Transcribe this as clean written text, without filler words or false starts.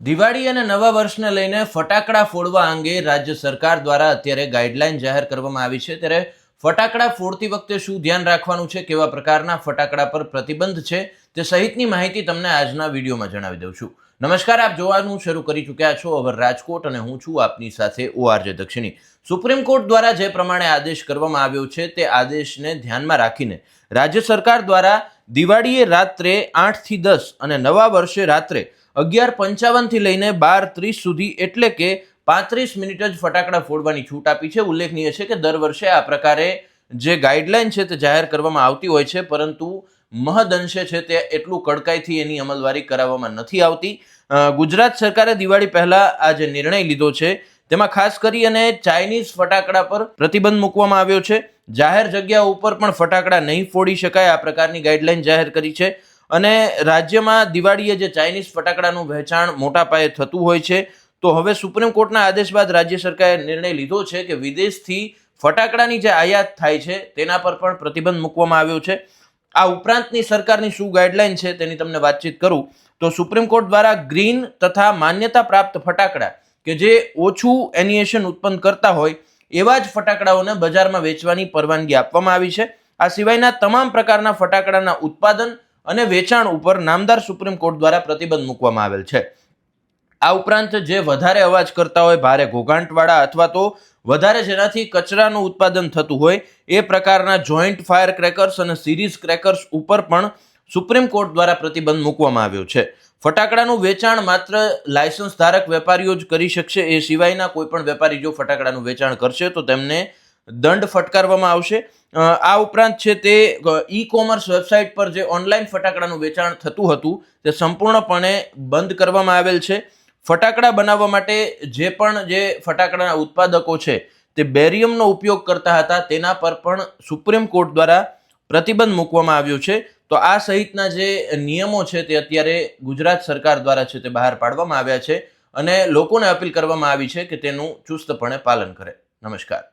દિવાળી અને નવા વર્ષને લઈને ફટાકડા ફોડવા અંગે રાજ્ય સરકાર દ્વારા અત્યારે ગાઈડલાઈન જાહેર કરવામાં આવી છે. ત્યારે ફટાકડા ફોડતી વખતે શું ધ્યાન રાખવાનું છે, કેવા પ્રકારના ફટાકડા પર પ્રતિબંધ છે, તે સહિતની માહિતી તમને આજના વિડીયોમાં જણાવી દઉં છું. નમસ્કાર, આપ જોવાનું શરૂ કરી ચૂક્યા છો અવર રાજકોટ અને હું છું આપની સાથે ORJ દક્ષિણી. સુપ્રીમ કોર્ટ દ્વારા જે પ્રમાણે આદેશ કરવામાં આવ્યો છે તે આદેશને ધ્યાનમાં રાખીને રાજ્ય સરકાર દ્વારા દિવાળીએ રાત્રે 8 થી 10 અને નવા વર્ષે રાત્રે 11:55 થી લઈને 12:30 સુધી એટલે કે 35 મિનિટ જ ફટાકડા ફોડવાની છૂટ આપી છે. ઉલ્લેખનીય છે કે દર વર્ષે આ પ્રકારે જે ગાઈડલાઈન છે તે જાહેર કરવામાં આવતી હોય છે, પરંતુ મહદઅંશે છે તે એટલું કડકાઈથી એની અમલવારી કરાવવામાં નથી આવતી. ગુજરાત સરકારે દિવાળી પહેલા આ જે નિર્ણય લીધો છે તેમાં ખાસ કરી અને ચાઇનીઝ ફટાકડા પર પ્રતિબંધ મૂકવામાં આવ્યો છે. જાહેર જગ્યા ઉપર પણ ફટાકડા નહીં ફોડી શકાય, આ પ્રકારની ગાઈડલાઈન જાહેર કરી છે. અને રાજ્યમાં દિવાળીએ જે ચાઇનીઝ ફટાકડાનું વહેંચાણ મોટા પાયે થતું હોય છે, તો હવે સુપ્રીમ કોર્ટના આદેશ બાદ રાજ્ય સરકારે નિર્ણય લીધો છે કે વિદેશથી ફટાકડાની જે આયાત થાય છે તેના પર પણ પ્રતિબંધ મૂકવામાં આવ્યો છે. આ ઉપરાંતની સરકારની શું ગાઈડલાઈન છે તેની તમને વાતચીત કરું તો સુપ્રીમ કોર્ટ દ્વારા ગ્રીન તથા માન્યતા પ્રાપ્ત ફટાકડા કે જે ઓછું એનિએશન ઉત્પન્ન કરતા હોય એવા જ ફટાકડાઓને બજારમાં વેચવાની પરવાનગી આપવામાં આવી છે. આ સિવાયના તમામ પ્રકારના ફટાકડાના ઉત્પાદન અને વેચાણ ઉપર નામદાર સુપ્રીમ કોર્ટ દ્વારા પ્રતિબંધ મૂકવામાં આવેલ છે. આ ઉપરાંત જે વધારે અવાજ કરતા હોય, ભારે ઘોઘાંટવાળા અથવા તો વધારે જેનાથી કચરાનું ઉત્પાદન થતું હોય એ પ્રકારના જોઈન્ટ ફાયર ક્રેકર્સ અને સિરીઝ ક્રેકર્સ ઉપર પણ સુપ્રીમ કોર્ટ દ્વારા પ્રતિબંધ મૂકવામાં આવ્યો છે. ફટાકડાનું વેચાણ માત્ર લાયસન્સ ધારક વેપારીઓ જ કરી શકશે. એ સિવાયના કોઈ પણ વેપારી જો ફટાકડાનું વેચાણ કરશે તો તેમને દંડ ફટકારવામાં આવશે. આ ઉપરાંત છે તે ઈ કોમર્સ વેબસાઇટ પર જે ઓનલાઈન ફટાકડાનું વેચાણ થતું હતું તે સંપૂર્ણપણે બંધ કરવામાં આવેલ છે. ફટાકડા બનાવવા માટે જે ફટાકડાના ઉત્પાદકો છે તે બેરિયમનો ઉપયોગ કરતા હતા તેના પર પણ સુપ્રીમ કોર્ટ દ્વારા પ્રતિબંધ મૂકવામાં આવ્યો છે. તો આ સહિતના જે નિયમો છે તે અત્યારે ગુજરાત સરકાર દ્વારા છે તે બહાર પાડવામાં આવ્યા છે અને લોકોને અપીલ કરવામાં આવી છે કે તેનું ચુસ્તપણે પાલન કરે. નમસ્કાર.